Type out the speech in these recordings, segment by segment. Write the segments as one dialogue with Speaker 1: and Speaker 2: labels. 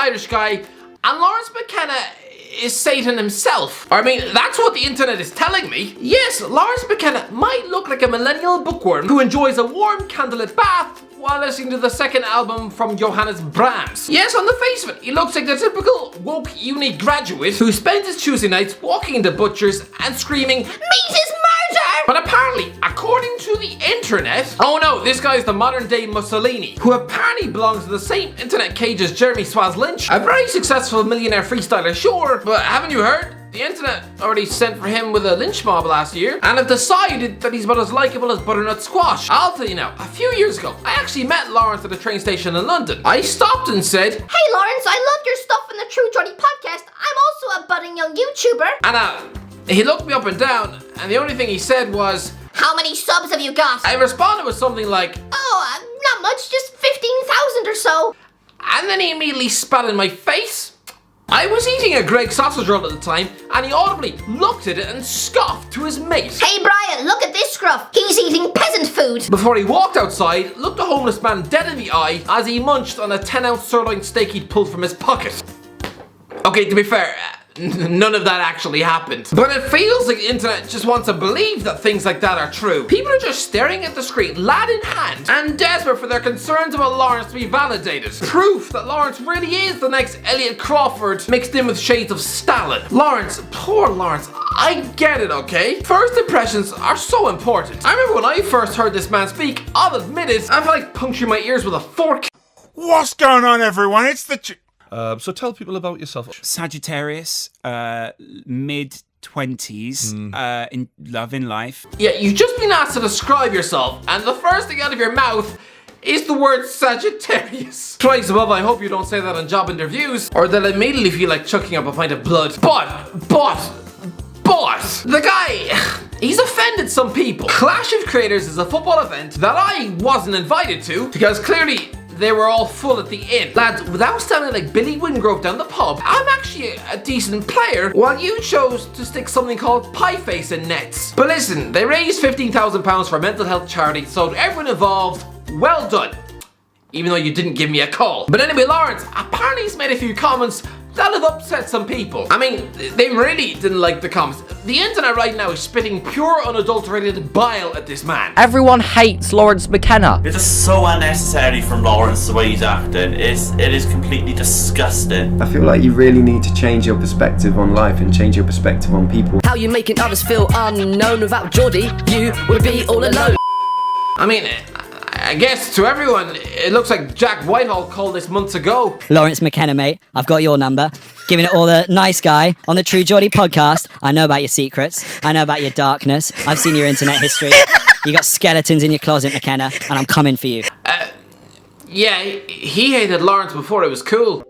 Speaker 1: Irish guy, and Laurence McKenna is Satan himself. I mean, that's what the internet is telling me. Yes, Laurence McKenna might look like a millennial bookworm who enjoys a warm candlelit bath while listening to the second album from Johannes Brahms. Yes, on the face of it, he looks like the typical woke uni graduate who spends his Tuesday nights walking into butchers and screaming, "Meat is murder!" But apparently, according to the internet, oh no, this guy's the modern day Mussolini, who apparently belongs to the same internet cage as Jeremy Swaz Lynch, a very successful millionaire freestyler, sure, but haven't you heard? The internet already sent for him with a lynch mob last year and have decided that he's about as likeable as butternut squash. I'll tell you now, a few years ago, I actually met Laurence at a train station in London. I stopped and said, "Hey
Speaker 2: Laurence, I loved your stuff in the True Geordie podcast. I'm also a budding young YouTuber."
Speaker 1: And he looked me up and down, and the only thing he said was,
Speaker 2: "How many subs have you got?"
Speaker 1: I responded with something like,
Speaker 2: "Oh, not much, just 15,000 or so."
Speaker 1: And then he immediately spat in my face. I was eating a Greg sausage roll at the time, and he audibly looked at it and scoffed to his mate.
Speaker 2: "Hey Brian, look at this scruff. He's eating peasant food."
Speaker 1: Before he walked outside, looked a homeless man dead in the eye as he munched on a 10-ounce sirloin steak he'd pulled from his pocket. Okay, to be fair, none of that actually happened. But it feels like the internet just wants to believe that things like that are true. People are just staring at the screen, lad in hand, and desperate for their concerns about Laurence to be validated. Proof that Laurence really is the next Elliot Crawford mixed in with shades of Stalin. Laurence, poor Laurence, I get it, okay? First impressions are so important. I remember when I first heard this man speak, I'll admit it, I felt like puncturing my ears with a fork.
Speaker 3: What's going on, everyone? It's the...
Speaker 4: So tell people about yourself.
Speaker 5: Sagittarius, mid-20s, in love in life.
Speaker 1: Yeah, you've just been asked to describe yourself, and the first thing out of your mouth is the word Sagittarius. Twice above, I hope you don't say that in job interviews, or they'll immediately feel like chucking up a pint of blood. But, the guy, he's offended some people. Clash of Creators is a football event that I wasn't invited to, because clearly, they were all full at the inn. Lads, without sounding like Billy Wingrove down the pub, I'm actually a decent player, while you chose to stick something called pie face in nets. But listen, they raised £15,000 for a mental health charity, so to everyone involved, well done. Even though you didn't give me a call. But anyway, Laurence, apparently he's made a few comments that have upset some people. I mean, they really didn't like the comments. The internet right now is spitting pure unadulterated bile at this man.
Speaker 6: Everyone hates Laurence McKenna.
Speaker 7: It's just so unnecessary from Laurence the way he's acting. It is completely disgusting.
Speaker 8: I feel like you really need to change your perspective on life and change your perspective on people.
Speaker 6: How you making others feel unknown? Without Geordie, you would be all alone.
Speaker 1: I mean, I guess to everyone, it looks like Jack Whitehall called this months ago.
Speaker 9: Laurence McKenna, mate, I've got your number. Giving it all the nice guy on the True Geordie podcast. I know about your secrets. I know about your darkness. I've seen your internet history. You got skeletons in your closet, McKenna, and I'm coming for you.
Speaker 1: Yeah, he hated Laurence before it was cool.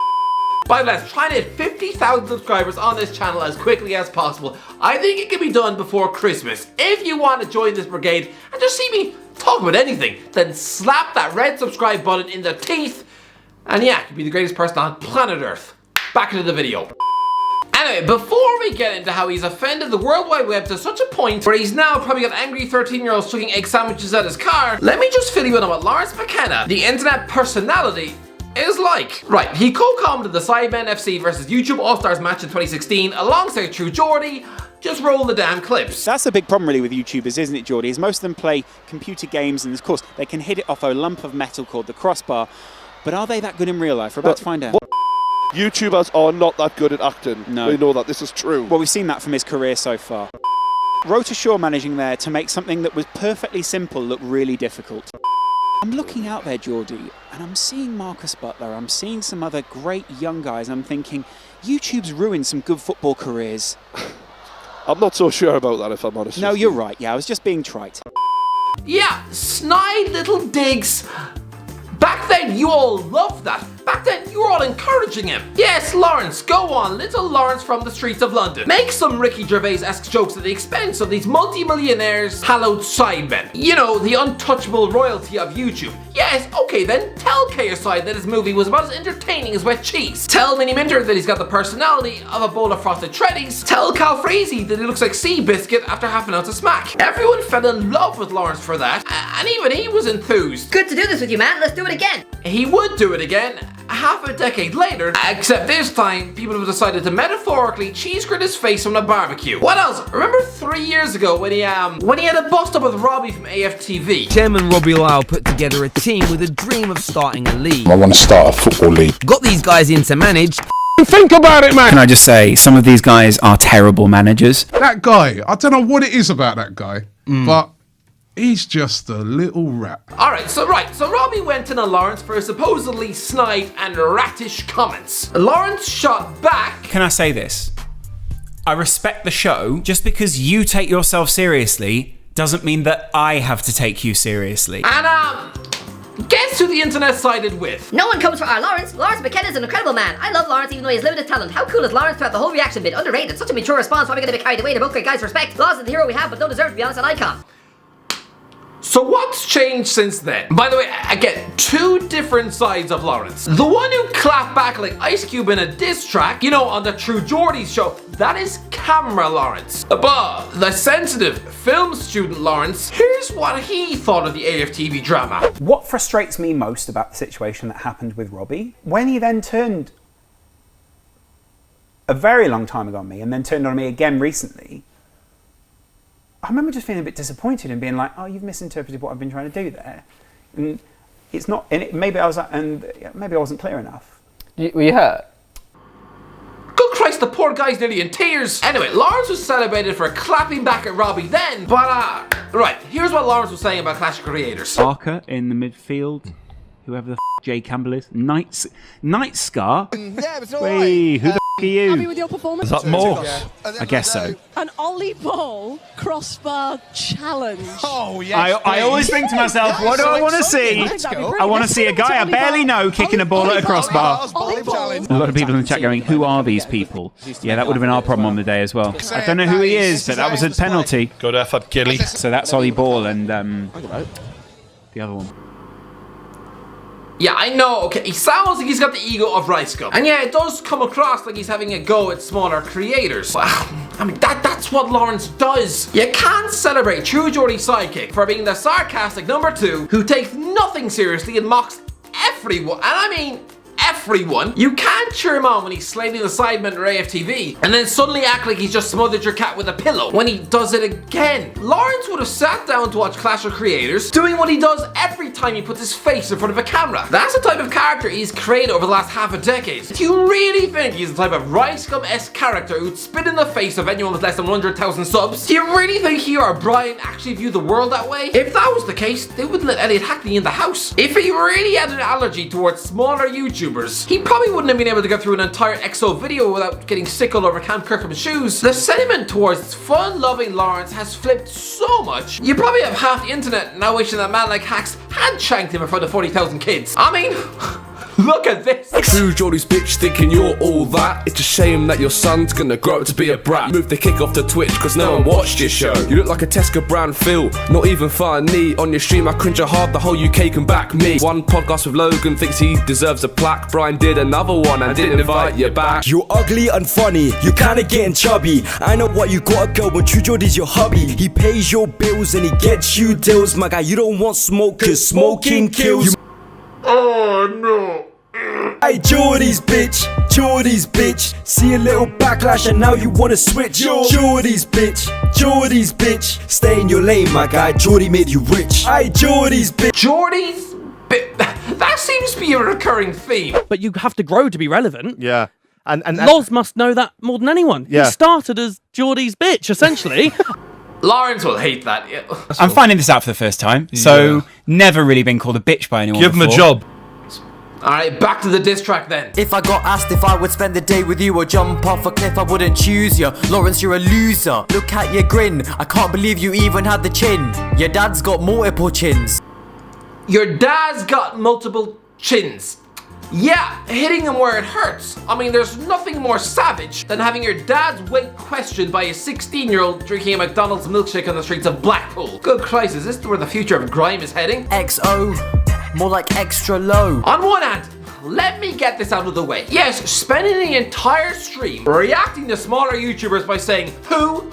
Speaker 1: By the way, let's try to hit 50,000 subscribers on this channel as quickly as possible. I think it can be done before Christmas. If you want to join this brigade and just see me talk about anything, then slap that red subscribe button in the teeth, and yeah, you'd be the greatest person on planet Earth. Back into the video. Anyway, before we get into how he's offended the World Wide Web to such a point where he's now probably got angry 13-year-olds chucking egg sandwiches at his car, let me just fill you in on what Laurence McKenna, the internet personality, is like. Right, he co-commented the Sidemen FC versus YouTube All-Stars match in 2016 alongside True Geordie. Just roll the damn clips.
Speaker 10: That's a big problem really with YouTubers, isn't it, Geordie? Is most of them play computer games and of course they can hit it off a lump of metal called the crossbar, but are they that good in real life? We're about to find out.
Speaker 4: YouTubers are not that good at acting.
Speaker 10: No.
Speaker 4: We know that, this is true.
Speaker 10: Well, we've seen that from his career so far. Wrote ashore managing there to make something that was perfectly simple look really difficult. I'm looking out there, Geordie, and I'm seeing Marcus Butler, I'm seeing some other great young guys, and I'm thinking, YouTube's ruined some good football careers.
Speaker 4: I'm not so sure about that, if I'm honest.
Speaker 10: No, you're right, yeah, I was just being trite.
Speaker 1: Yeah, snide little digs. Back then, you all loved that. Back then, you were all encouraging him. Yes, Laurence, go on, little Laurence from the streets of London. Make some Ricky Gervais-esque jokes at the expense of these multi-millionaires, hallowed sidemen. You know, the untouchable royalty of YouTube. Yes, okay then, tell KSI that his movie was about as entertaining as wet cheese. Tell Minnie Minter that he's got the personality of a bowl of frosted Shreddies. Tell Cal Frazee that he looks like Seabiscuit after half an ounce of smack. Everyone fell in love with Laurence for that, and even he was enthused.
Speaker 2: Good to do this with you, man. Let's do it again.
Speaker 1: He would do it again, half a decade later, except this time, people have decided to metaphorically cheese grit his face on a barbecue. What else? Remember 3 years ago when he had a bust up with Robbie from AFTV?
Speaker 11: Chairman Robbie Lyle put together a team with a dream of starting a league.
Speaker 3: I want to start a football league.
Speaker 11: Got these guys in to manage.
Speaker 3: Think about it, man.
Speaker 5: Can I just say, some of these guys are terrible managers.
Speaker 3: That guy, I don't know what it is about that guy, but he's just a little rat.
Speaker 1: Alright, so Robbie went in on Laurence for his supposedly snide and ratish comments. Laurence shot back.
Speaker 5: Can I say this? I respect the show. Just because you take yourself seriously doesn't mean that I have to take you seriously.
Speaker 1: And guess who the internet sided with?
Speaker 2: No one comes for our Laurence. Laurence McKenna is an incredible man. I love Laurence even though he has limited talent. How cool is Laurence throughout the whole reaction bit? Underrated. Such a mature response. Probably gonna be carried away. They're both great guys. Respect. Laurence is the hero we have, but don't deserve to be honest, an icon.
Speaker 1: So what's changed since then? By the way, again, two different sides of Laurence. The one who clapped back like Ice Cube in a diss track, you know, on the True Geordie's show, that is camera Laurence. But the sensitive film student Laurence, here's what he thought of the AFTV drama.
Speaker 10: What frustrates me most about the situation that happened with Robbie, when he then turned a very long time ago on me and then turned on me again recently, I remember just feeling a bit disappointed and being like, oh, you've misinterpreted what I've been trying to do there. And it's not, and maybe I wasn't clear enough.
Speaker 12: Were you hurt?
Speaker 1: Good Christ, the poor guy's nearly in tears. Anyway, Laurence was celebrated for clapping back at Robbie then, but right, here's what Laurence was saying about Clash of Creators.
Speaker 10: Barker in the midfield, whoever the Jay Campbell is, Night Scar.
Speaker 13: Yeah, it was all
Speaker 10: Wait, who the are you?
Speaker 14: Happy with your performance?
Speaker 4: Is that more?
Speaker 10: I guess so.
Speaker 14: An Ollie Ball crossbar challenge.
Speaker 13: Oh, yes.
Speaker 10: I always think to myself, what do I want to see? I want to see a guy I barely know kicking a ball at a crossbar. A lot of people in the chat going, who are these people? Yeah, that would have been our problem on the day as well. I don't know who he is, but that was a penalty.
Speaker 4: Go to F Gilly.
Speaker 10: So that's Ollie Ball and the other one.
Speaker 1: Yeah, I know, okay, he sounds like he's got the ego of Rice Gum. And yeah, it does come across like he's having a go at smaller creators. Wow, I mean, that's what Laurence does. You can't celebrate True Geordie's sidekick for being the sarcastic number 2 who takes nothing seriously and mocks everyone, and I mean everyone. You can't cheer him on when he's slating the Sidemen or AFTV and then suddenly act like he's just smothered your cat with a pillow when he does it again. Laurence would have sat down to watch Clash of Creators doing what he does every time he puts his face in front of a camera. That's the type of character he's created over the last half a decade. Do you really think he's the type of Rice Gum-esque character who'd spit in the face of anyone with less than 100,000 subs? Do you really think he or Brian actually view the world that way? If that was the case, they wouldn't let Elliot Hackney in the house. If he really had an allergy towards smaller YouTubers, he probably wouldn't have been able to get through an entire EXO video without getting sick all over Camp Kirkham's shoes. The sentiment towards fun-loving Laurence has flipped so much, you probably have half the internet now wishing that man like Hacks had shanked him in front of 40,000 kids. I mean, look at this.
Speaker 15: True Geordie's bitch thinking you're all that. It's a shame that your son's gonna grow up to be a brat. Move the kick off to Twitch cause no one watched your show. You look like a Tesco brand Phil, not even funny. On your stream I cringe hard, the whole UK can back me. One podcast with Logan thinks he deserves a plaque. Brian did another one and didn't invite you back.
Speaker 16: You're ugly and funny, you're kinda getting chubby. I know what you got, girl, but True Geordie's your hubby. He pays your bills and he gets you deals. My guy, you don't want smoke cause smoking kills.
Speaker 3: Oh no.
Speaker 16: Hey, Geordie's bitch, Geordie's bitch. See a little backlash and now you wanna switch. Geordie's bitch, Geordie's bitch. Stay in your lane, my guy. Geordie made you rich. Hey, Geordie's bitch.
Speaker 1: Geordie's bitch. That seems to be a recurring theme.
Speaker 17: But you have to grow to be relevant.
Speaker 4: Yeah. And
Speaker 17: Loz must know that more than anyone.
Speaker 4: Yeah.
Speaker 17: He started as Geordie's bitch, essentially.
Speaker 1: Laurence will hate that. Yeah.
Speaker 5: I'm finding this out for the first time, so never really been called a bitch by anyone
Speaker 4: Give him
Speaker 5: before.
Speaker 4: a job.
Speaker 1: Alright, back to the diss track then.
Speaker 6: If I got asked if I would spend the day with you or jump off a cliff, I wouldn't choose you. Laurence, you're a loser. Look at your grin. I can't believe you even had the chin. Your dad's got multiple chins.
Speaker 1: Your dad's got multiple chins. Yeah, hitting him where it hurts. I mean, there's nothing more savage than having your dad's weight questioned by a 16-year-old drinking a McDonald's milkshake on the streets of Blackpool. Good Christ, is this where the future of grime is heading?
Speaker 6: XO. More like extra low.
Speaker 1: On one hand, let me get this out of the way. Yes, spending the entire stream reacting to smaller YouTubers by saying who,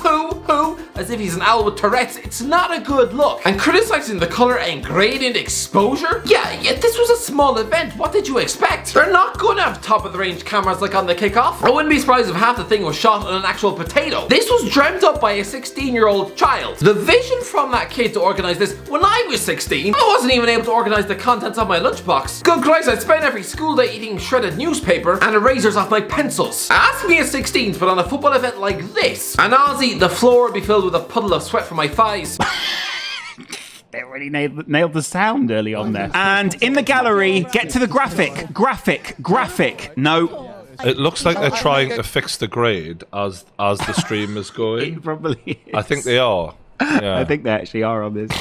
Speaker 1: as if he's an owl with Tourette's, it's not a good look. And criticizing the color and gradient exposure? Yeah, this was a small event. What did you expect? They're not gonna have top of the range cameras like on the kickoff. I wouldn't be surprised if half the thing was shot on an actual potato. This was dreamt up by a 16-year-old child. The vision from that kid to organize this when I was 16, I wasn't even able to organize the contents of my lunchbox. Good Christ, I'd spend every school day eating shredded newspaper and erasers off my pencils. Ask me at 16 to put on a football event like this, and honestly, the floor would be filled with a puddle of sweat from my thighs.
Speaker 10: They really nailed the sound early on there. And in the gallery, get to the graphic. No.
Speaker 4: It looks like they're trying to fix the grade as the stream is going.
Speaker 10: It probably is.
Speaker 4: I think they are. Yeah.
Speaker 10: I think they actually are on this.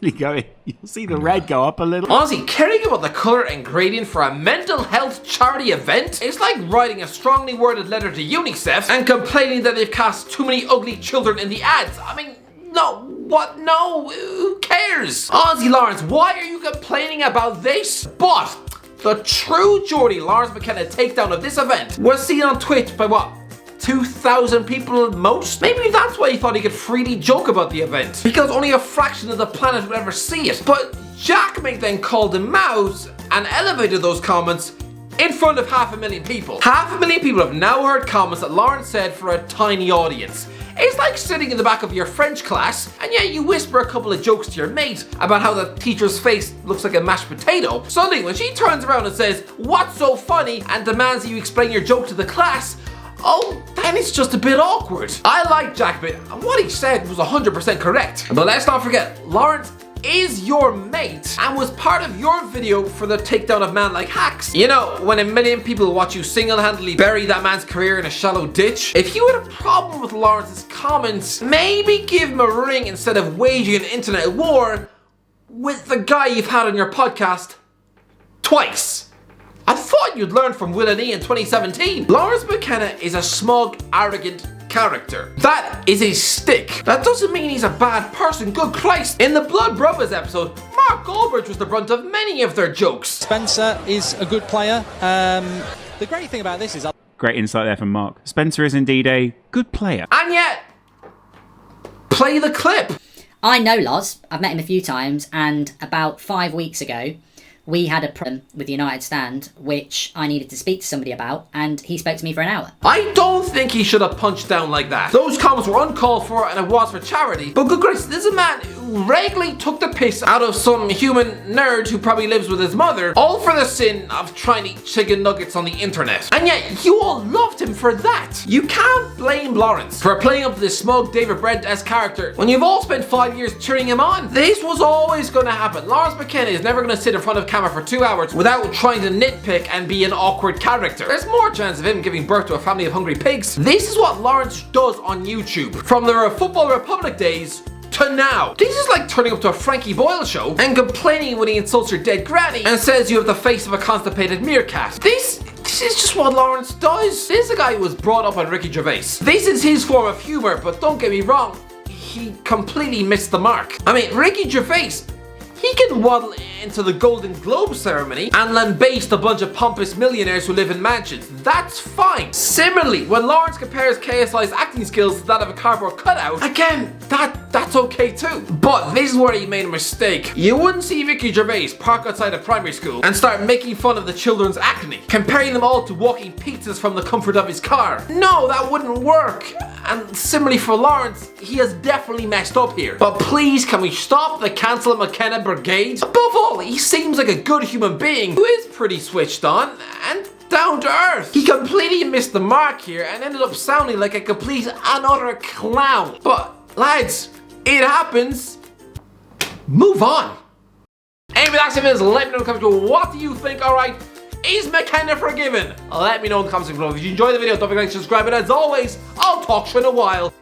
Speaker 10: You'll see the red go up a little.
Speaker 1: Honestly, caring about the colour and gradient for a mental health charity event is like writing a strongly worded letter to UNICEF and complaining that they've cast too many ugly children in the ads. I mean, no, what? No, who cares? Honestly, Laurence, why are you complaining about this? But the true Geordie Laurence McKenna takedown of this event was seen on Twitch by what? 2,000 people at most? Maybe that's why he thought he could freely joke about the event, because only a fraction of the planet would ever see it. But Jackmate then called him out and elevated those comments in front of 500,000 people. 500,000 people have now heard comments that Laurence said for a tiny audience. It's like sitting in the back of your French class and yet you whisper a couple of jokes to your mate about how the teacher's face looks like a mashed potato. Suddenly when she turns around and says, "What's so funny?" and demands that you explain your joke to the class, oh, then it's just a bit awkward. I like Jackbit, and what he said was 100% correct. But let's not forget, Laurence is your mate and was part of your video for the takedown of man like Hacks. You know, when a million people watch you single-handedly bury that man's career in a shallow ditch. If you had a problem with Lawrence's comments, maybe give him a ring instead of waging an internet war with the guy you've had on your podcast twice. I thought you'd learn from Will and E in 2017. Laurence McKenna is a smug, arrogant character. That is his stick. That doesn't mean he's a bad person. Good Christ. In the Blood Brothers episode, Mark Goldbridge was the brunt of many of their jokes.
Speaker 12: Spencer is a good player. The great thing about this is...
Speaker 10: Great insight there from Mark. Spencer is indeed a good player.
Speaker 1: And yet, play the clip.
Speaker 2: I know Loz. I've met him a few times, and about 5 weeks ago, we had a problem with the United stand, which I needed to speak to somebody about, and he spoke to me for an hour.
Speaker 1: I don't think he should have punched down like that. Those comments were uncalled for and it was for charity. But good gracious, this is a man who regularly took the piss out of some human nerd who probably lives with his mother, all for the sin of trying to eat chicken nuggets on the internet. And yet, you all loved him for that. You can't blame Laurence for playing up to this smug David Brent-esque character when you've all spent 5 years cheering him on. This was always going to happen. Laurence McKenna is never going to sit in front of camera for 2 hours without trying to nitpick and be an awkward character. There's more chance of him giving birth to a family of hungry pigs. This is what Laurence does on YouTube. From the Football Republic days to now. This is like turning up to a Frankie Boyle show and complaining when he insults your dead granny and says you have the face of a constipated meerkat. This is just what Laurence does. This is a guy who was brought up on Ricky Gervais. This is his form of humor, but don't get me wrong, he completely missed the mark. I mean, Ricky Gervais, he can waddle into the Golden Globe ceremony and lambaste a bunch of pompous millionaires who live in mansions. That's fine. Similarly, when Laurence compares KSI's acting skills to that of a cardboard cutout, again, that's okay too. But this is where he made a mistake. You wouldn't see Ricky Gervais park outside a primary school and start making fun of the children's acne, comparing them all to walking pizzas from the comfort of his car. No, that wouldn't work. And similarly for Laurence, he has definitely messed up here. But please, can we stop the cancel McKenna brigade? Above all, he seems like a good human being who is pretty switched on and down to earth. He completely missed the mark here and ended up sounding like a complete and utter clown. But lads, it happens. Move on. Anyway, that's it, guys. Let me know in the comments below. What do you think? Alright, is McKenna forgiven? Let me know in the comments below. If you enjoyed the video, don't forget to subscribe. And as always, I'll talk to you in a while.